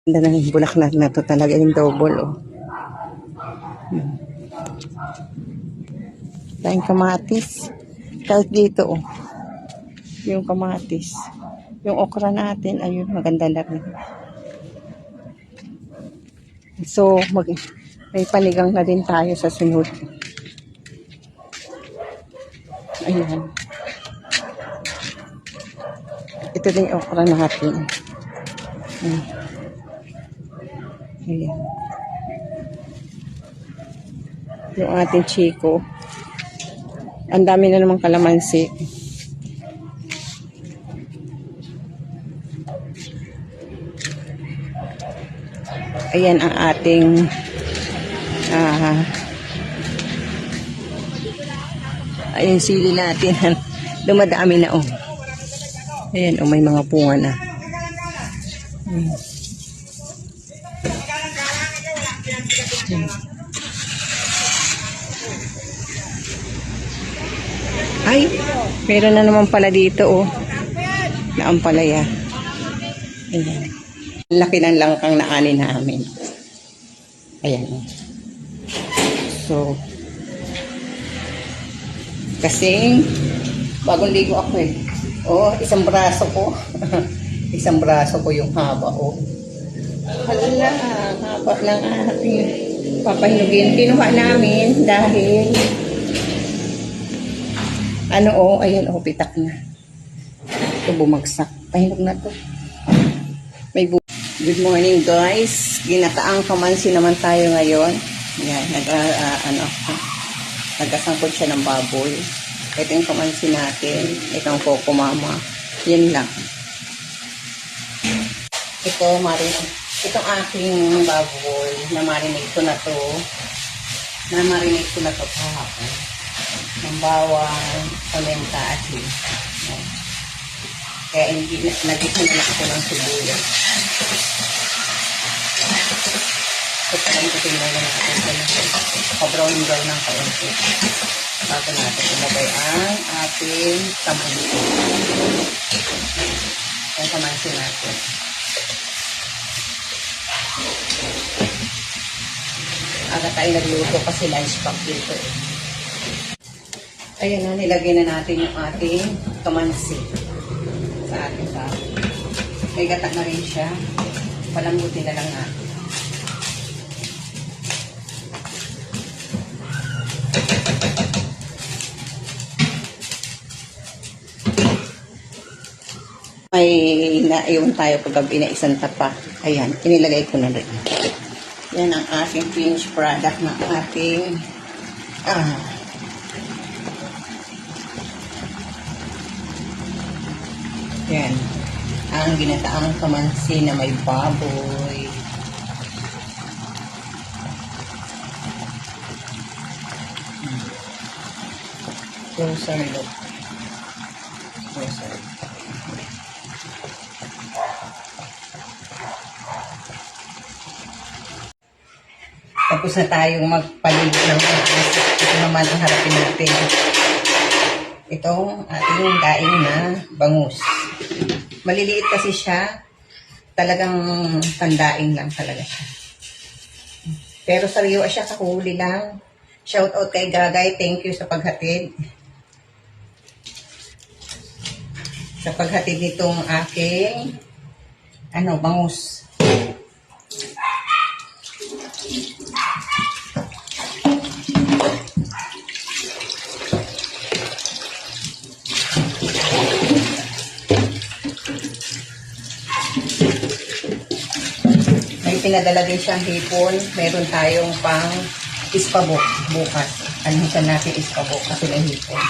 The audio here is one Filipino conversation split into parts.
Ganda ng bulaklak na to talaga yung double, oh. Tayong kamatis. Kahit dito, oh. Yung kamatis. Yung okra natin, ayun, maganda na rin. So, may panigang na din tayo sa sunod. Ayan. Ito din yung okra natin. Ayan. Yung ating chiko. Ang dami na namang kalamansi. Ayan ang ating ayan sili natin. Dumadami na, oh. Ayan, oh, may mga bunga na. Ay, meron na naman pala dito, oh. Na ampalaya. Ayan. Laki ng langkang na ani namin. Ayan, oh. So, kasing bagong ligo ako, eh. Oh, isang braso ko. Isang braso ko yung haba, oh. Hala, haba ng ating papahinugin. Kinuha namin dahil ano, oh, ayun, oh, pitak na. Ito, bumagsak. Pahinog na to. Good morning, guys. Ginataang kamansi naman tayo ngayon. Yan, nagkasangkot siya ng baboy. Ito yung kamansi natin. Itong Coco Mama. Yan lang. Ito, itong aking baboy na marinate ko na to. Kahapon. Ng bawang, paminta, asin. Kaya hindi nagisa na ako ng sibuyas. Ito na natin. Pa-brown ng kaunti. Bago natin ilagay ang ating kamansi. Ang kamansi natin. Aga tayo nagluto kasi lunch pack dito, eh. Ayan na, nilagay na natin yung ating kamansi sa ating sabi. May gatak na rin siya. Palambutin na lang natin. May naiwan tayo kagabi na isang tapa. Ayan, inilagay ko na rin. Yan ang ating finished product ng ating yan. Ang ginataang kamansi na may baboy. Closer look. Closer. Tapos na tayong magpaligo ng kamansi. Ito naman ang harapin natin. Itong ating daing na bangus. Maliliit kasi siya. Talagang tandaing lang talaga siya. Pero sariwa siya, kahuli lang. Shout out kay Gagay. Thank you sa paghatid. Sa paghatid nitong aking bangus. May pinadala din siyang hipon. Meron tayong pang ispabok bukas. Anuhin natin ispabok kasi may hipon.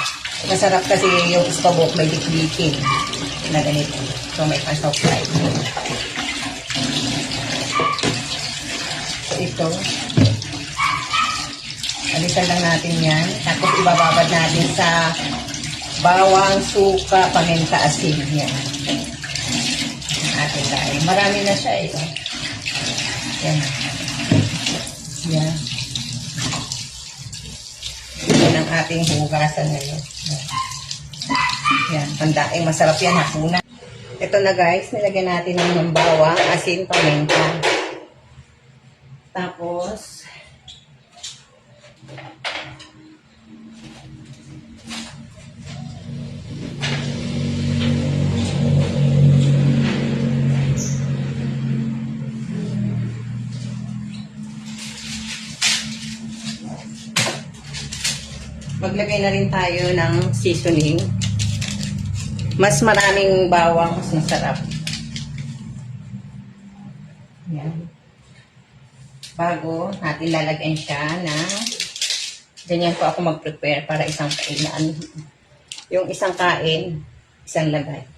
Masarap kasi yung ispabok may dikdikin na ganito. So may pang-supply. So ito. Alisan lang natin yan. Tapos ibababad natin sa bawang, suka, paminta, asin. Yan. Atin dahil. Marami na siya ito. Yan. Yan. Yan ang ating hugasan ngayon. Yan. Pandaing masarap yan. Hapunan. Ito na guys, nilagyan natin ng bawang, asin, paminta. Tapos, maglagay na rin tayo ng seasoning. Mas maraming bawang, mas masarap. Yan. Bago natin lalagyan siya ng ganyan po ako mag-prepare para isang kainan. Yung isang kain, isang lagay.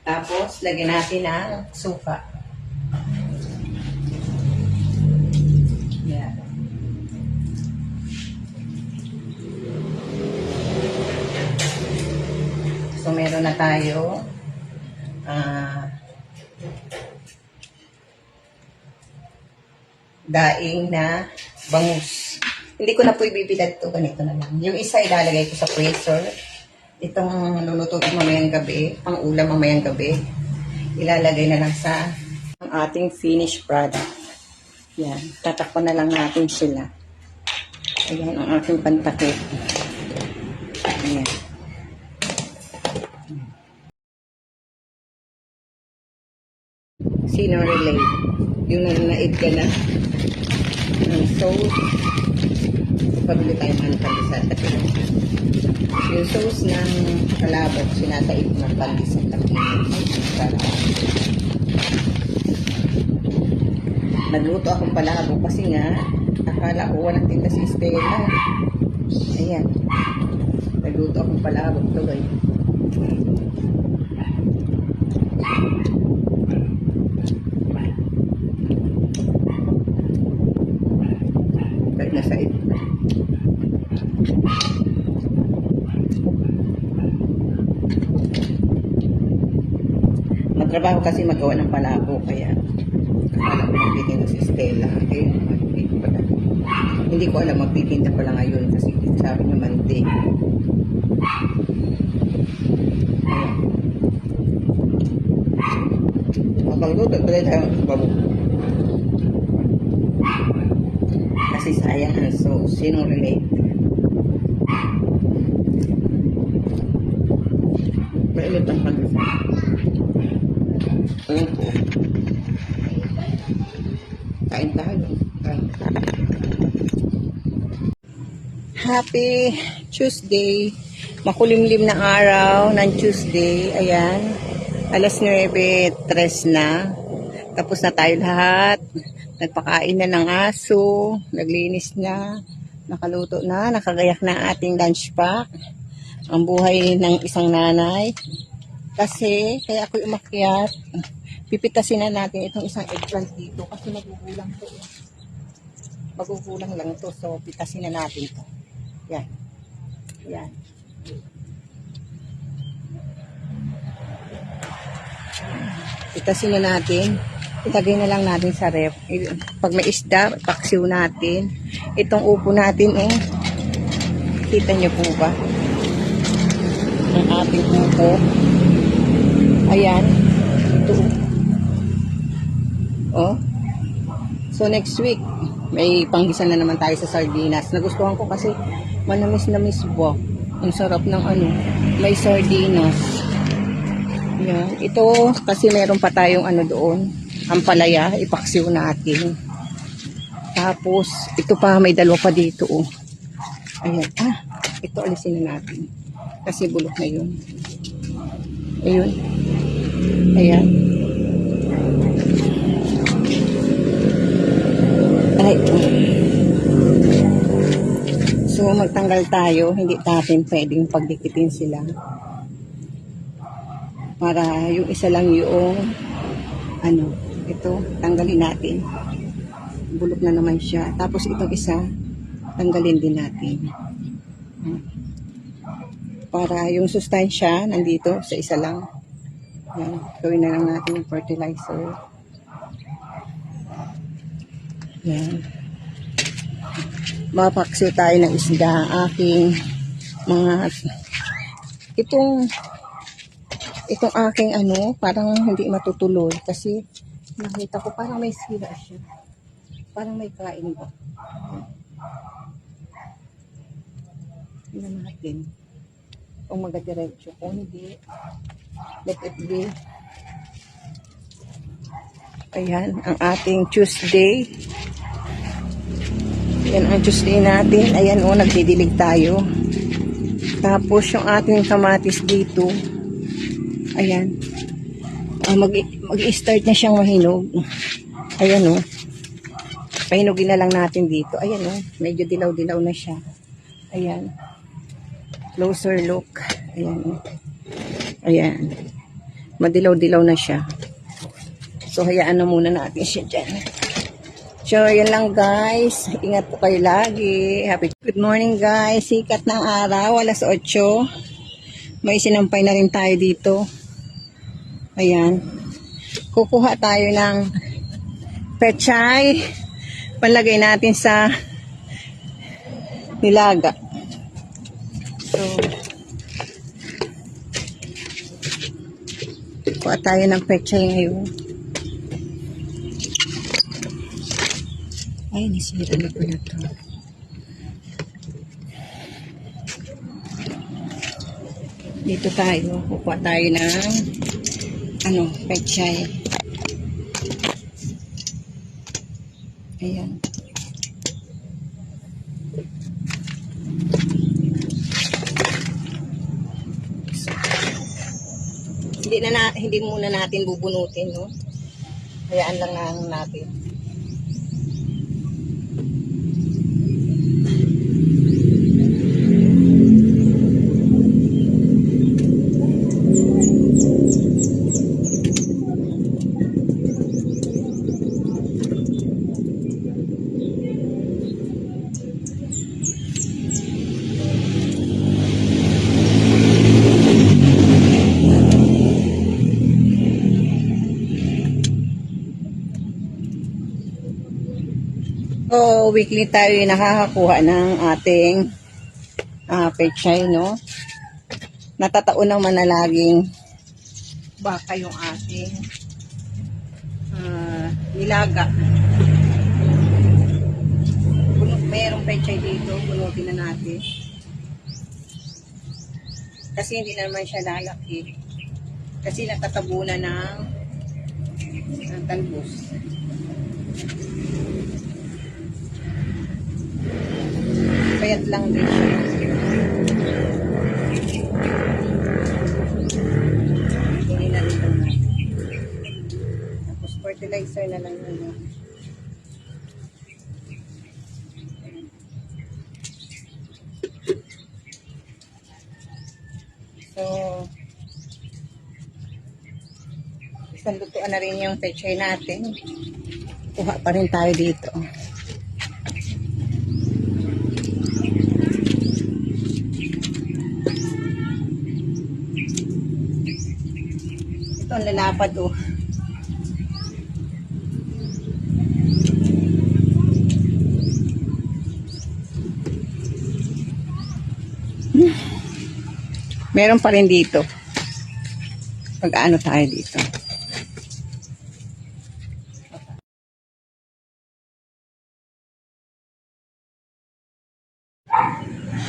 Tapos, lagyan natin ng suka. Yan. So, meron na tayo daing na bangus. Hindi ko na po ibibilad ito. Ganito na lang. Yung isa ilalagay ko sa freezer. Itong lulutuin mamayang gabi, pang ulam mamayang gabi, ilalagay na lang sa ang ating finished product. Yan. Tatakpan na lang natin sila. Ayan ang aking pantakip. Ayan. Sino relate? Yung nanaid ka na ng sauce. Pabili tayo ng pandesal. Yung sauce ng palabok, sinataid ng pandesal. Nagluto akong palabok kasi nga akala ko walang tinda si Stella. Ayan. Nagluto akong palabok tuloy. Nasa ito. Magtrabaho kasi magawa ng palabo kaya akala ko magtitinda si Stella. Hindi ko alam magtitinda pala ngayon kasi sabi niya Monday. Mapagluto tuloy tayo ng babo. Kasi sayang ang sauce. Sino relate? Mainit ang pandesal. Ayan po. Kain tayo. Happy Tuesday. Makulimlim na araw ng Tuesday. Ayan. Alas 9:03 na. Tapos na tayo lahat. Nagpakain na ng aso, naglinis na, nakaluto na, nakagayak na ating lunch pack. Ang buhay ng isang nanay. Kasi, kaya ako umakyat, pipitasin na natin itong isang eggplant dito kasi magugulang to. Magugulang lang to, so pitasin na natin to. Yan. Yan. Pitasin na natin. Ilagay na lang natin sa ref. Pag may isda, paksiw natin. Itong upo natin, oh. Kita niyo po ba? Ang ating upo. Ayan. Ito. Oh. So, next week, may panggisan na naman tayo sa sardinas. Nagustuhan ko kasi manamis-namis po. Ang sarap ng ano. May sardinas. Yan. Ito, kasi meron pa tayong ano doon. Ang palaya, ipaksiw natin. Tapos, ito pa, may dalawa pa dito, oh. Ayan. Ito alisin na natin. Kasi bulok na yun. Ayun. Ayan. Ay, so, magtanggal tayo. Hindi natin pwedeng pagdikitin sila. Para yung isa lang yung ano, ito, tanggalin natin. Bulok na naman siya. Tapos itong isa, tanggalin din natin. Para yung sustansya nandito sa isa lang. Yan. Gawin na lang natin yung fertilizer. Yan. Mapaksiw tayo ng isda. Aking mga itong aking ano, parang hindi matutuloy kasi nakita ko parang may sira siya. Parang may kain ba. Tingnan natin. Kung magadiretso. Kung hindi, let it be. Ayan, ang ating Tuesday. Yan ang Tuesday natin. Ayan o, nagdidilig tayo. Tapos yung ating kamatis dito. Ayan. Mag-start na siyang mahinog. Ayan o. Pahinugin na lang natin dito. Ayan o, medyo dilaw-dilaw na siya. Ayan. Closer look. Ayan. Ayan. Madilaw-dilaw na siya. So, hayaan na muna natin siya dyan. So, yan lang guys. Ingat po kayo lagi. Good morning guys. Sikat ng araw. Alas 8. May sinampay na rin tayo dito. Ayan. Kukuha tayo ng pechay. Panlagay natin sa nilaga. So, kuha tayo ng pechay ngayon. Ay, nisira na po na ito. Dito tayo. Kukuha tayo ng pechay. Ayan. Hindi muna natin bubunutin, no? Hayaan lang natin. So, weekly tayo nakakakuha ng ating pechay, no? Natataon ng manalaging baka yung ating nilaga. Mayroong pechay dito, bunutin na natin. Kasi hindi naman siya lalaki. Kasi natatabunan ng talbos. Payat lang din siya. Hindi na rin lang. Tapos fertilizer na lang yun. So, isang lutuan na rin yung pechay natin. Kuha pa rin tayo dito. Ito ang lalapad oh. Meron pa rin dito. Pag-ano tayo dito.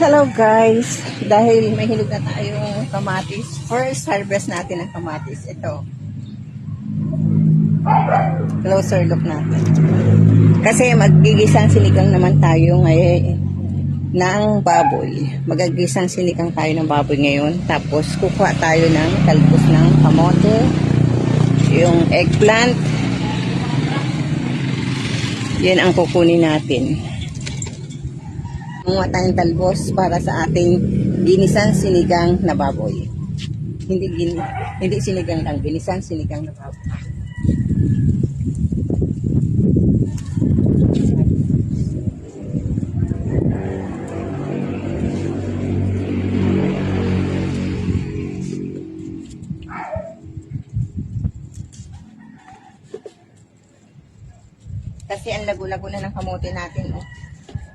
Hello guys. Dahil may hinog na tayong kamatis. First harvest natin ng kamatis. Ito. Closer look natin. Kasi magigisang sinigang naman tayo ngayon ng baboy. Magagisang sinigang tayo ng baboy ngayon. Tapos kukuha tayo ng talbos ng kamote. Yung eggplant. Yan ang kukunin natin. Kumuha tayong talbos para sa ating ginisang sinigang na baboy. Hindi sinigang lang, ginisang sinigang na baboy. Kasi ang lago-lago na ng kamote natin. Oh.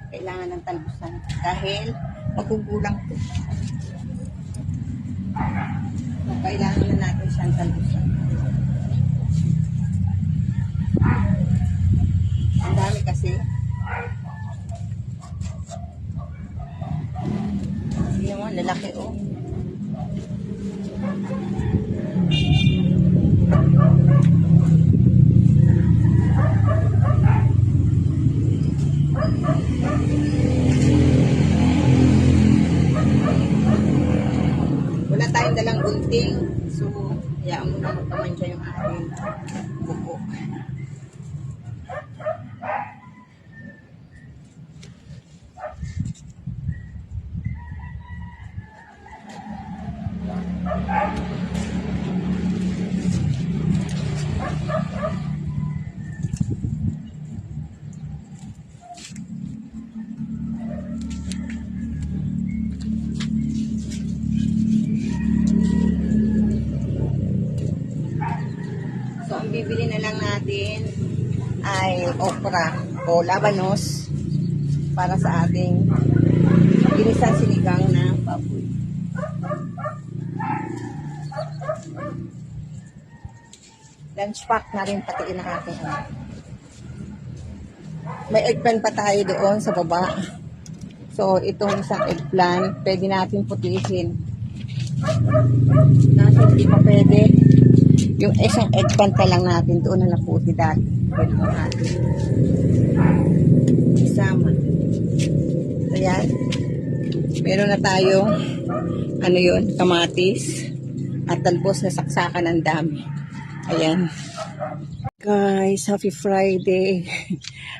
Kailangan ng talbusan dahil magugulang po. So, kailangan na natin siyang talbusan. Ang dami kasi. Yung mga lalaki oh. Wala tayong dalang gunting. So, hayaan mo na magpamansya yung ating buko. So, ang bibili na lang natin ay okra o labanos para sa ating ginisang sinigang na baboy. Lunch pack na rin pati na ating may eggplant pa tayo doon sa baba. So, itong isang eggplant, pwede natin putihin. Nasa hindi pa pwede. Yung isang eggplant na lang natin doon na naputi dati. Pwede mo natin isama. Ayan. Meron na tayong ano yun, kamatis at talbos na saksakan ng dami. Ayan. Guys, happy Friday.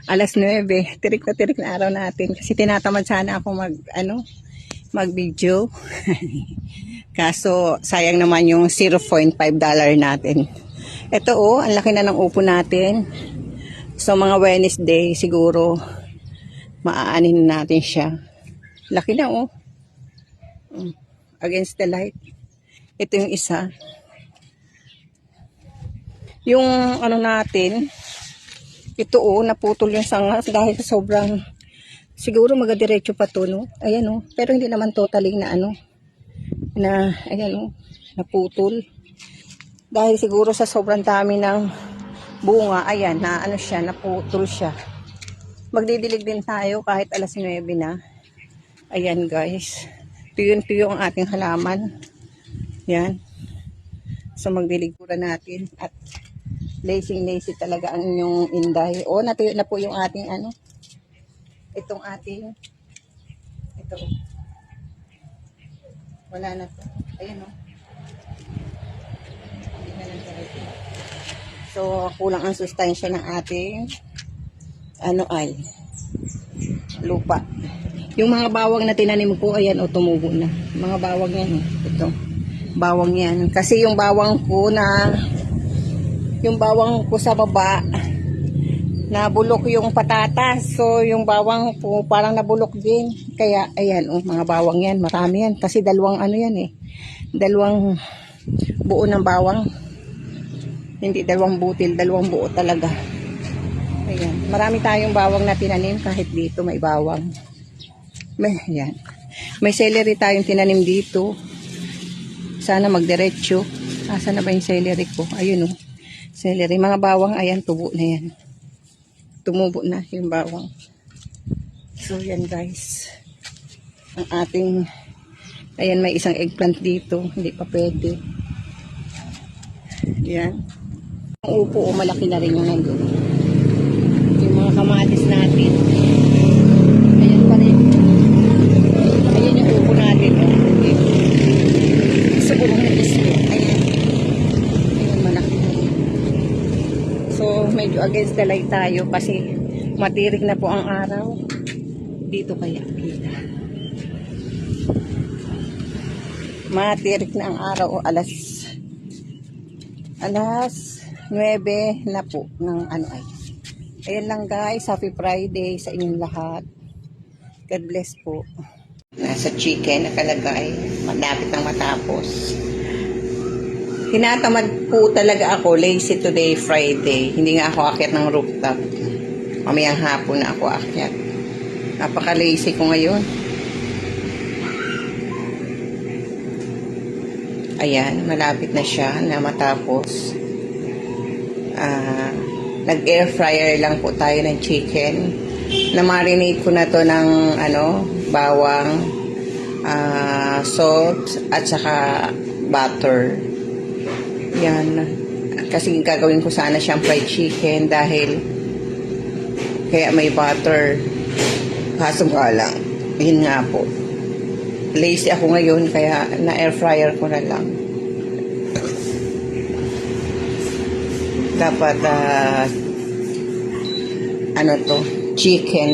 Alas 9. Tirik na araw natin. Kasi tinatamad sana ako mag-video. Kaso, sayang naman yung $0.5 natin. Ito oh, ang laki na ng upo natin. So, mga Wednesday, siguro, maaanin natin siya. Laki na oh. Against the light. Ito yung isa. Yung ano natin, ito oh, naputol yung sangas dahil sobrang, siguro magadiretso pa to, no? Ayan oh, pero hindi naman totally na ayan oh, naputol. Dahil siguro sa sobrang dami ng bunga, ayan, siya, naputol siya. Magdidilig din tayo kahit alas 9 na. Ayan guys, tuyo ang ating halaman. Yan. So magdilig pura natin at lazy talaga ang inyong inday. O, natuyo na po yung ating itong ating ito. Wala na to. Ayan o. So, kulang ang sustansya ng ating ay lupa. Yung mga bawang na tinanim ko, ayan o, tumubo na. Mga bawang yan o. Ito. Bawang yan. Kasi yung bawang ko sa baba, nabulok yung patatas. So, yung bawang po parang nabulok din. Kaya, ayan, mga bawang yan. Marami yan. Kasi dalawang dalawang buo ng bawang. Hindi dalawang butil, dalawang buo talaga. Ayan. Marami tayong bawang na tinanim kahit dito may bawang. Ayan. May celery tayong tinanim dito. Sana magdiretso. Asa na ba yung celery ko? Ayun o. Celery. Mga bawang, ayan, tubo na yan. Tumubo na yung bawang. So, yan guys. Ang ating, ayan, may isang eggplant dito. Hindi pa pwede. Yan. Ang upo, malaki na rin yung nandun. Yung mga kamatis natin. Ayan pa rin. Ayan yung upo natin. Sa buong natisip. Ayan. Ayan, malaki. So, medyo against the light tayo kasi matirik na po ang araw. Dito kaya kita. Matirik na ang araw. Alas 9 na po ng ay. Ayan lang guys. Happy Friday sa inyong lahat. God bless po. Nasa chicken nakalagay. Malapit nang matapos. Tinatamad po talaga ako. Lazy today, Friday. Hindi nga ako akyat ng rooftop. Mamayang hapon na ako akyat. Napaka-lazy ko ngayon. Ayan, malapit na siya na matapos. Nag-air fryer lang po tayo ng chicken. Na-marinate ko na to ng bawang, salt, at saka butter. Yan. Kasi gagawin ko sana siyang fried chicken dahil kaya may butter. Kaso nga lang, yun nga po. Lazy ako ngayon kaya na-air fryer ko na lang. Dapat chicken,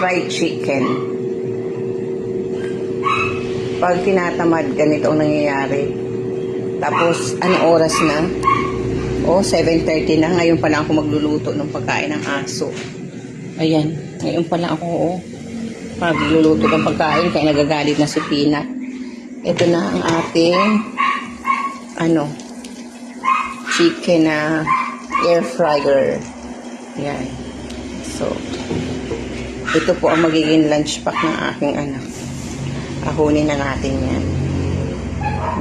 fried chicken. Pag tinatamad, ganito ang nangyayari. Tapos, anong oras na? 7:30 na. Ngayon pa lang ako magluluto ng pagkain ng aso. Ayan, ngayon pa lang ako magluluto ng pagkain kaya nagagalit na si Peanut. Ito na ang ating chicken na air fryer. Yan. So, ito po ang magiging lunch pack ng aking anak. Ahunin na natin yan.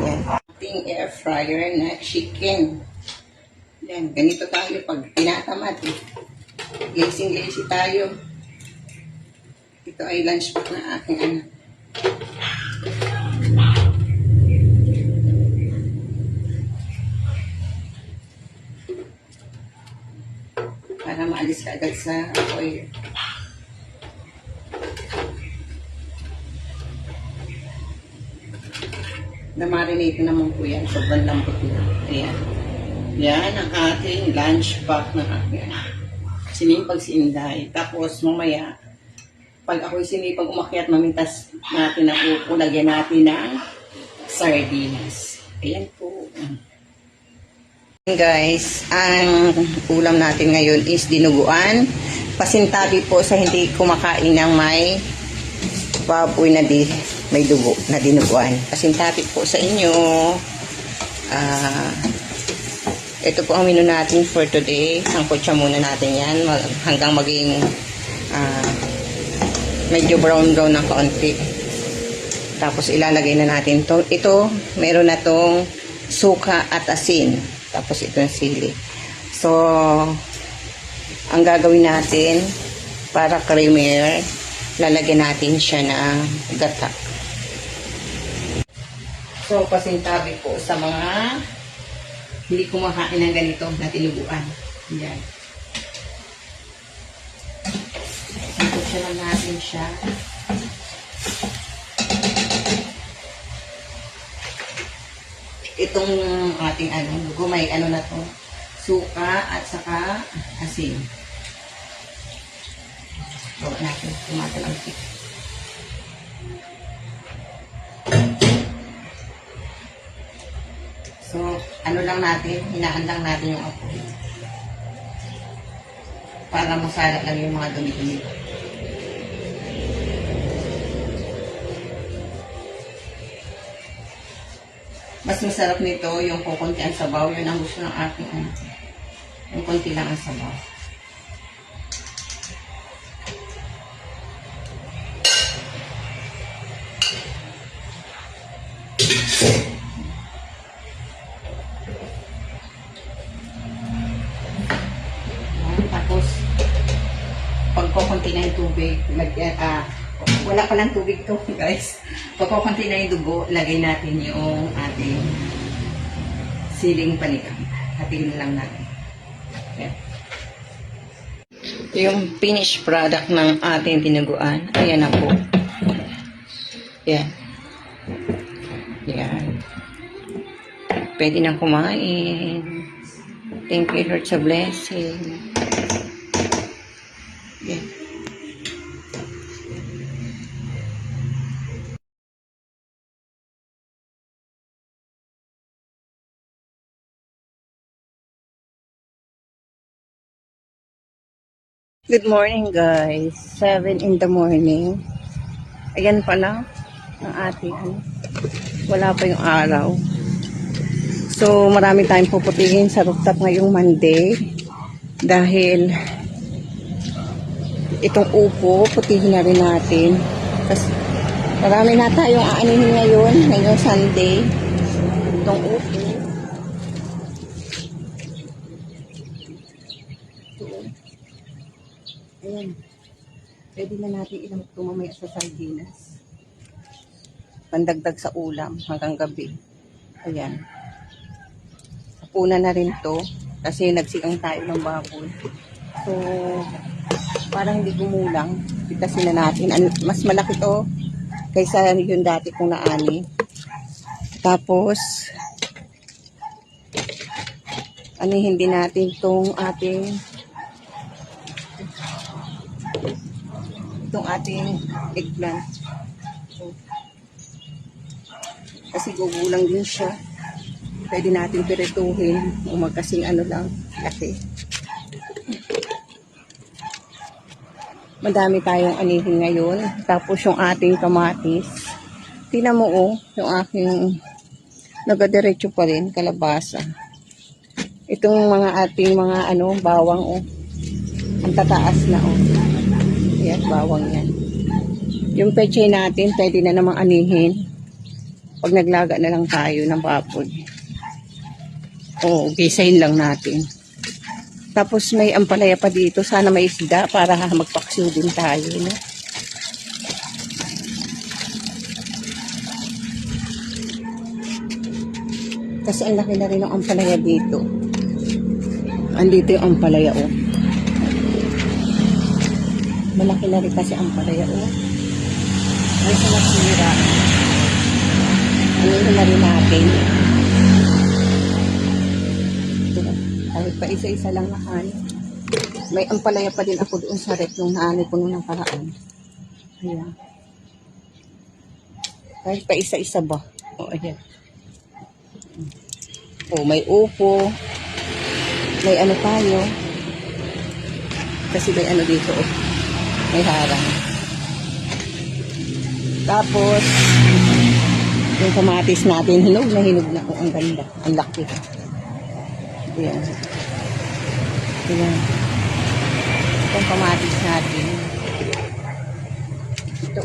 Yan. Ating air fryer na chicken. Yan. Ganito tayo pag tinatamad. Lazy tayo. Ito ay lunch pack ng aking anak. Para maalis ka agad sa oil. Na-marinate naman po yan. Sobrang lambot na. Ayan. Yan ang ating lunch pack ng aking anak. Sinipag si Inday. Tapos mamaya, pag ako'y sinipag umakyat, mamintas natin ang upo, lagyan natin ng sardinas. Ayan po. Guys, ang ulam natin ngayon is dinuguan. Pasintabi po sa hindi kumakain ng may baboy na may dugo na dinuguan. Pasintabi po sa inyo. Ito po ang menu natin for today. Sangkotsa muna natin yan hanggang maging medyo brown ng kaunti. Tapos ilalagay na natin to. Ito, meron na tong suka at asin. Tapos ito yung sili. So, ang gagawin natin para creamier, lalagyan natin siya ng gata. So, pasintabi po sa mga hindi kumakain ng ganito na tinubuan. Yan. Sangkotsa lang natin siya. Itong ating dugo, may na to, suka at saka asin. So, natin tumatalangkit. So, lang natin, hinaan lang natin yung apoy. Para masala lang yung mga dumi-dumi. Mas masarap nito yung kukunti ang sabaw. Yun ang gusto ng aking anak. Yung kunti lang ang sabaw. Tapos, pag kukunti na yung tubig, wala pa lang tubig to, guys. Pag kukunti na yung dugo, lagay natin yung ating siling panigang. Hatiin lang natin. Okay. Yung finished product ng ating tinuguan. Ayan na po. Yan. Yan. Pwede nang kumain. Thank you, Lord, sa blessing. Yan. Good morning, guys. 7 in the morning. Ayan pa lang ang ating wala pa yung araw. So, marami tayong puputingin sa rooftop ngayong Monday dahil Itong upo, putihin na rin natin. Kasi marami na tayong aanihin ngayon, ngayong Sunday. Itong upo. Ito. Ayan. Pwede na natin ilang tumamaya sa sardinas. Pandagdag sa ulam hanggang gabi. Ayan. Puna na rin to kasi nagsigang tayo ng baboy. So, parang hindi gumulang. Pitasin na natin. Mas malaki to kaysa yung dati kong naani. Tapos, hindi natin itong ating eggplant. So, kasi gugulang din siya. Pwede natin pirituhin o magkasing lang, laki. Madami tayong anihin ngayon. Tapos yung ating kamatis. Tingnan mo yung aking nagadiretso pa rin, kalabasa. Itong mga ating mga bawang ang tataas na Ayan, bawang yan. Yung pechay natin, pwede na namang anihin. Pag naglaga na lang tayo ng baboy. Gisahin lang natin. Tapos may ampalaya pa dito. Sana may isda para magpaksiw din tayo. No? Kasi ang laki na rin ng ampalaya dito. Andito yung ampalaya Malaki na rin kasi ampalaya May sa nasira. Na rin natin. Kahit pa isa-isa lang naani. May ampalaya pa din ako doon sa rep nung naani ko nung nakaraan. Ayan. Kahit pa isa-isa ba? Ayan. May upo. May tayo. Kasi may dito May harang. Tapos, yung kamatis natin, hinog na. Ang ganda. Ang laki. Ayan. Ayan. Itong kamatis natin. Ito